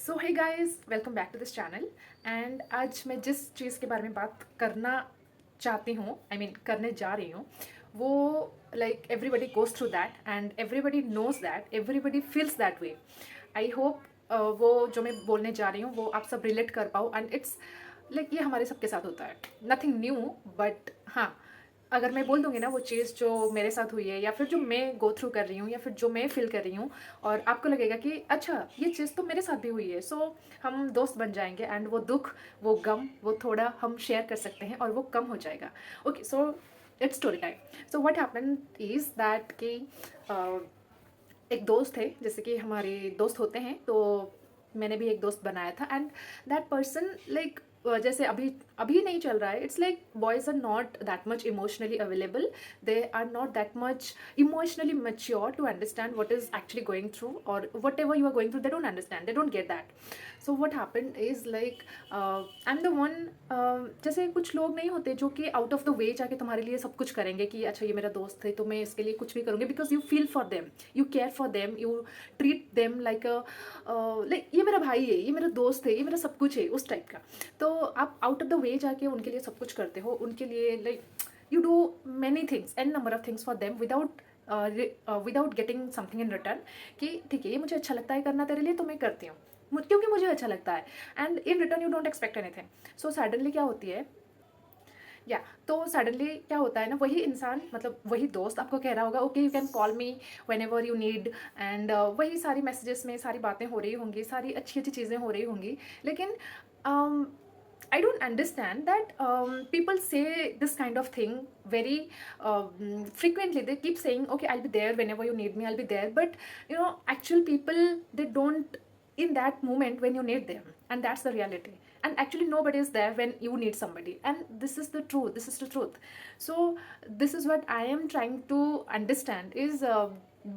So hey guys, welcome back to this channel. And आज मैं जिस चीज़ के बारे में बात करना चाहती हूँ, करने जा रही हूँ, वो like everybody goes through that and everybody knows that, everybody feels that way. I hope वो जो मैं बोलने जा रही हूँ वो आप सब रिलेट कर पाओ। एंड इट्स लाइक ये हमारे सबके साथ होता है, नथिंग न्यू। बट हाँ, अगर मैं बोल दूंगी ना वो चीज़ जो मेरे साथ हुई है या फिर जो मैं गो थ्रू कर रही हूँ या फिर जो मैं फील कर रही हूँ, और आपको लगेगा कि अच्छा ये चीज़ तो मेरे साथ भी हुई है, सो हम दोस्त बन जाएंगे एंड वो दुख, वो गम, वो थोड़ा हम शेयर कर सकते हैं और वो कम हो जाएगा। Okay, so it's story time. So what happened is that कि एक दोस्त है, जैसे कि हमारे दोस्त होते हैं, तो मैंने भी एक दोस्त बनाया था। एंड दैट पर्सन लाइक जैसे अभी अभी नहीं चल रहा है, it's like boys are not that much emotionally available, they are not that much emotionally mature to understand what is actually going through, or whatever you are going through they don't understand, they don't get that. So what happened is like I'm the one, जैसे कुछ लोग नहीं होते जो कि out of the way जाके तुम्हारे लिए सब कुछ करेंगे कि अच्छा ये मेरा दोस्त है तो मैं इसके लिए कुछ भी करूँगी, because you feel for them, you care for them, you treat them like like ये मेरा भाई है, ये मेरा दोस्त है, ये मेरा सब कुछ है, उस टाइप का। तो आप आउट ऑफ द वे जाके उनके लिए सब कुछ करते हो, उनके लिए like you do many things and number of things for them without getting something in return, कि ठीक है ये मुझे अच्छा लगता है करना तेरे लिए तो मैं करती हूँ, क्योंकि मुझे अच्छा लगता है। And in return you don't expect anything. So suddenly क्या होती है, या तो सडनली क्या होता है ना, वही इंसान मतलब वही दोस्त आपको कह रहा होगा okay you can call me when ever you need, and वही सारी मैसेजेस में सारी बातें हो रही होंगी, सारी अच्छी अच्छी चीज़ें हो रही होंगी। लेकिन I don't understand that people say this kind of thing very frequently. They keep saying, "Okay, I'll be there whenever you need me. I'll be there." But actual people, they don't in that moment when you need them, and that's the reality. And actually, nobody is there when you need somebody, and this is the truth. This is the truth. So this is what I am trying to understand is.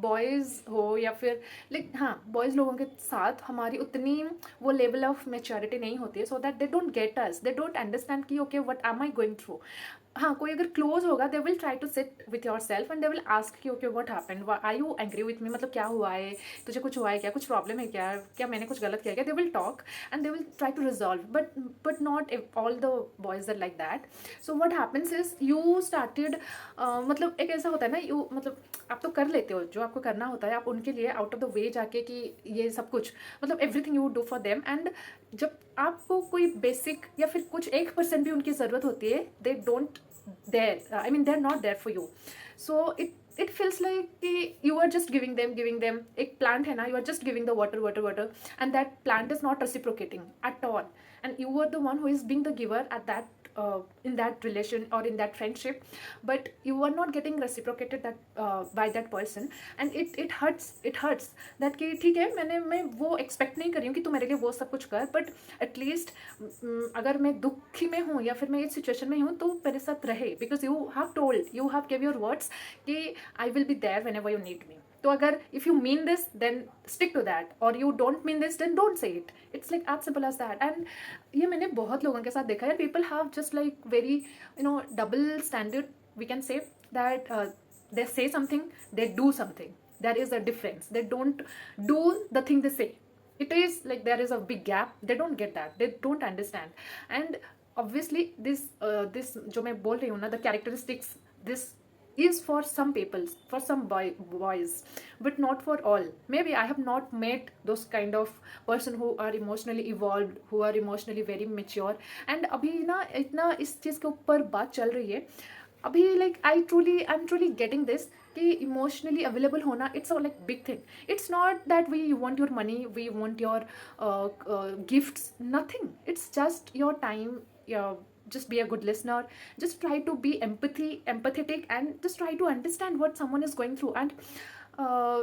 Boys हो या फिर like हाँ, boys लोगों के साथ हमारी उतनी वो लेवल ऑफ मेच्योरिटी नहीं होती है, so that they don't get us, they don't understand कि okay what am I going through. हाँ, कोई अगर क्लोज होगा they will try to sit with yourself and they will ask कि okay what happened, are you angry with me, मतलब क्या हुआ है, तुझे कुछ हुआ है क्या, कुछ प्रॉब्लम है क्या, क्या मैंने कुछ गलत किया क्या, they will talk and they will try to resolve. But not all the boys are like that. So what happens is you started, मतलब एक ऐसा होता है ना, यू मतलब आप तो कर लेते हो जो आपको करना होता है, आप उनके लिए आउट ऑफ द वे जाके कि ये सब कुछ मतलब everything you do for them. And जब आपको कोई बेसिक या फिर कुछ 1% भी उनकी ज़रूरत होती है, they don't there, I mean they are not there for you. So it feels like कि you are just giving them एक प्लांट है ना, you are just giving the water and that plant is not reciprocating at all, and you are the one who is being the giver at that in that relation or in that friendship, but you are not getting reciprocated that by that person, and it hurts that कि ठीक है मैं वो expect नहीं कर रही हूँ कि तू मेरे लिए वो सब कुछ कर, बट एटलीस्ट अगर मैं दुखी में हूँ या फिर मैं इस सिचुएशन में हूँ तो मेरे साथ रहे, because you have told, you have give your words कि I will be there whenever you need me. तो अगर if you mean this then stick to that, और you don't mean this then don't say it. It's like as simple as that. And ये मैंने बहुत लोगों के साथ देखा है, people have just like very double standard, we can say that they say something, they do something, there is a difference, they don't do the thing they say, it is like there is a big gap, they don't get that, they don't understand. And obviously this जो मैं बोल रही हूँ ना, the characteristics, this is for some people, for some boys, but not for all. Maybe I have not met those kind of person who are emotionally evolved, who are emotionally very mature. And अभी ना इतना इस चीज़ के ऊपर बात चल रही है अभी, like I am truly getting this कि इमोशनली अवेलेबल होना it's a like big thing. It's not that we want your money, we want your gifts, nothing, it's just your time. Just be a good listener, just try to be empathetic, and just try to understand what someone is going through. And uh,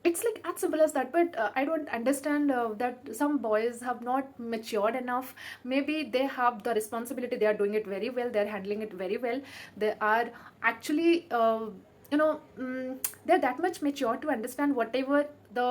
it's like as simple as that. But I don't understand that some boys have not matured enough. Maybe they have the responsibility, they are doing it very well, they are handling it very well, they are actually they're that much mature to understand whatever the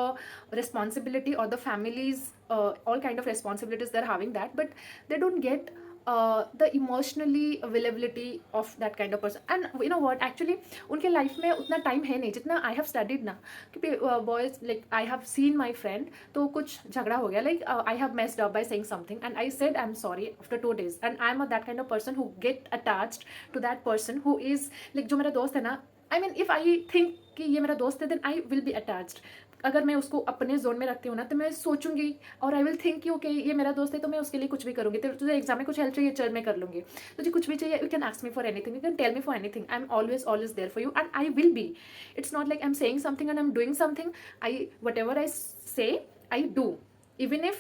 responsibility or the families all kind of responsibilities they're having that, but they don't get the emotionally availability of that kind of person. And you know what, actually उनके life में उतना time है नहीं जितना I have studied ना. क्योंकि boys, like I have seen my friend, तो कुछ झगड़ा हो गया, like I have messed up by saying something and I said I am sorry after 2 days, and I am that kind of person who get attached to that person who is like, जो मेरा दोस्त है ना, I mean if I think कि ये मेरा दोस्त है then I will be attached. अगर मैं उसको अपने जोन में रखती हूँ ना, तो मैं सोचूंगी और आई विल थिंक कि ओके ये मेरा दोस्त है तो मैं उसके लिए कुछ भी करूँगी. तो तुझे एग्जाम में कुछ हेल्प चाहिए, चल मैं कर लूँगी. तुझे कुछ भी चाहिए, you can ask me for anything, you can tell me for anything. I am always there for you and I will be. It's not like I am saying something and I am doing something. I whatever I say I do, even if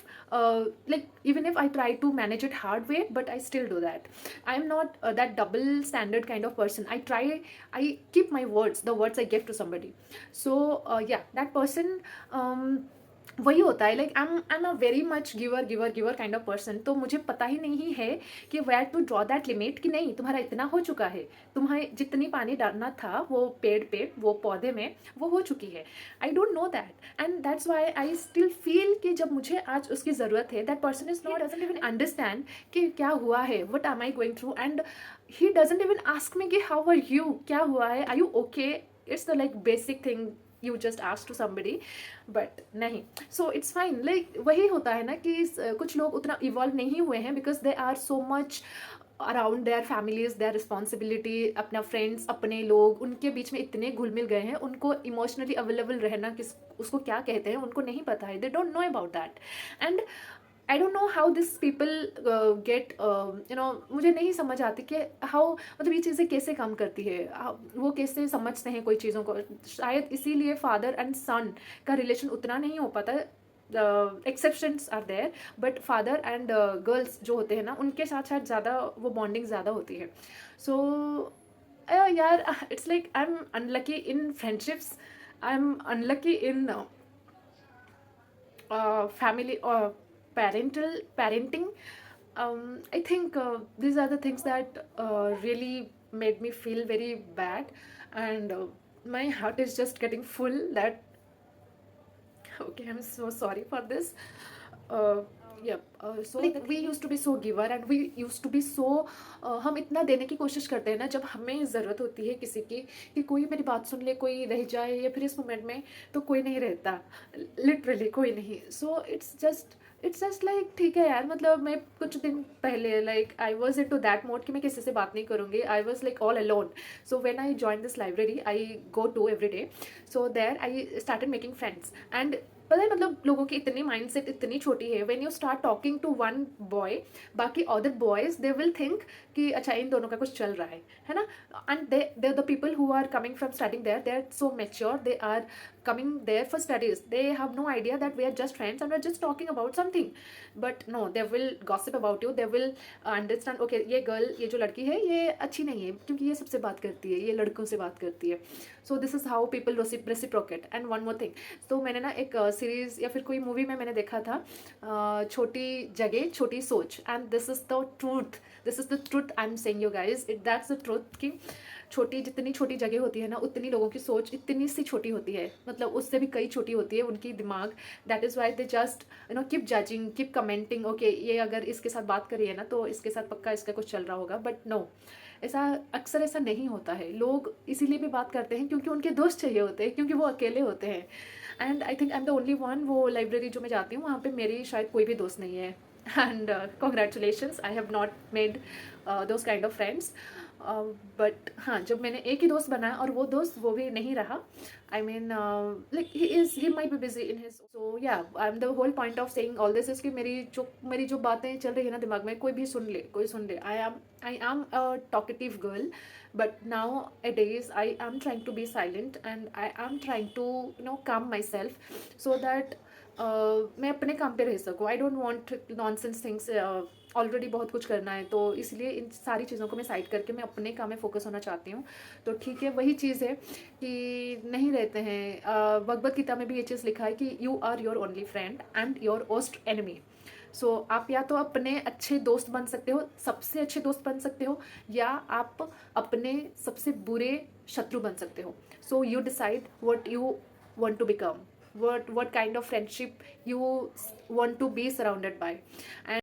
even if I try to manage it hard way, but I still do that. I am not that double standard kind of person. I keep my words, the words I give to somebody. So yeah, that person, वही होता है, like I am a very much giver kind of person. तो मुझे पता ही नहीं है कि where to draw that limit, कि नहीं तुम्हारा इतना हो चुका है, तुम्हें जितनी पानी डालना था वो पेड़ पे, वो पौधे में, वो हो चुकी है. I don't know that and that's why I still feel कि जब मुझे आज उसकी ज़रूरत है, that person is not doesn't even understand कि क्या हुआ है, what am I going through, and he doesn't even ask me कि हाउ आर यू, क्या हुआ है, are you okay. It's the like basic thing you just ask to somebody, but नहीं. So it's fine. Like वही होता है ना कि कुछ लोग उतना इवॉल्व नहीं हुए हैं because they are so much around their families, their responsibility, अपना फ्रेंड्स, अपने लोग, उनके बीच में इतने घुल मिल गए हैं, उनको इमोशनली अवेलेबल रहना किस उसको क्या कहते हैं उनको नहीं पता है. They don't know about that. And I don't know how this people get, you know, मुझे नहीं समझ आती कि हाउ, मतलब ये चीज़ें कैसे काम करती है, वो कैसे समझते हैं कोई चीज़ों को. शायद इसीलिए फादर एंड सन का रिलेशन उतना नहीं हो पाता. Exceptions are there, but father and girls जो होते हैं ना, उनके साथ साथ ज़्यादा वो बॉन्डिंग ज़्यादा होती है. सो यार, it's like I M unlucky in friendships, I am unlucky in family or parenting. I think these are the things that really made me feel very bad, and my heart is just getting full that okay, I'm so sorry for this. Yeah, so like we used to be so giver and we used to be so हम इतना देने की कोशिश करते हैं ना जब हमें ज़रूरत होती है किसी की, कि कोई मेरी बात सुन ले, कोई रह जाए, या फिर इस मोमेंट में तो कोई नहीं रहता, लिटरली कोई नहीं. सो इट्स जस्ट लाइक ठीक है यार, मतलब मैं कुछ दिन पहले like I was into that mode कि मैं किसी से बात नहीं करूँगी. I was like all alone. So when I join this library I go to every day. So there I started making friends. And पता है, मतलब लोगों की इतनी माइंडसेट इतनी छोटी है. When you start talking to one boy, बाकी other boys they will think कि अच्छा इन दोनों का कुछ चल रहा है ना. And they the people who are coming from studying there, they are so mature, they are coming there for studies. They have no idea that we are just friends and we're just talking about something. But no, they will gossip about you. They will understand, okay, ये girl, ये जो लड़की है ये अच्छी नहीं है क्योंकि ये सबसे बात करती है, ये लड़कों से बात करती है. So this is how people reciprocate. And one more thing, तो मैंने ना एक सीरीज या फिर कोई मूवी में मैंने देखा था, छोटी जगह छोटी सोच. And this is the truth I am saying you guys. That's the truth कि छोटी, जितनी छोटी जगह होती है ना, उतनी लोगों की सोच इतनी सी छोटी होती है, मतलब उससे भी कई छोटी होती है उनकी दिमाग. That is why they just you know keep judging, keep commenting. Okay, ये अगर इसके साथ बात करी है ना तो इसके साथ पक्का इसका कुछ चल रहा होगा. बट नो, ऐसा अक्सर ऐसा नहीं होता है. लोग इसीलिए भी बात करते हैं क्योंकि उनके दोस्त चाहिए होते हैं, क्योंकि वो अकेले होते हैं. And I think I am the only one, वो लाइब्रेरी जो मैं जाती हूँ वहाँ पे मेरी शायद कोई भी दोस्त नहीं है. And congratulations, I have not made those kind of friends. But हाँ, जब मैंने एक ही दोस्त बनाया और वो दोस्त वो भी नहीं रहा. I mean like he might be busy in his. So yeah, I am the whole point of saying all this is कि मेरी जो बातें चल रही है ना दिमाग में, कोई भी सुन ले. आई am a talkative girl, but nowadays I am trying to be silent and I am trying to calm myself so that मैं अपने काम पे रह सकूँ. I don't want nonsense things. Already बहुत कुछ करना है, तो इसलिए इन सारी चीज़ों को मैं साइड करके मैं अपने काम में फोकस होना चाहती हूँ. तो ठीक है, वही चीज़ है कि नहीं रहते हैं. भगवत गीता में भी ये चीज़ लिखा है कि you are your only friend and your worst enemy. So आप या तो अपने अच्छे दोस्त बन सकते हो, सबसे अच्छे दोस्त बन सकते हो, या आप अपने सबसे बुरे शत्रु बन सकते हो. So you decide what you want to become, what kind of friendship you want to be surrounded by. And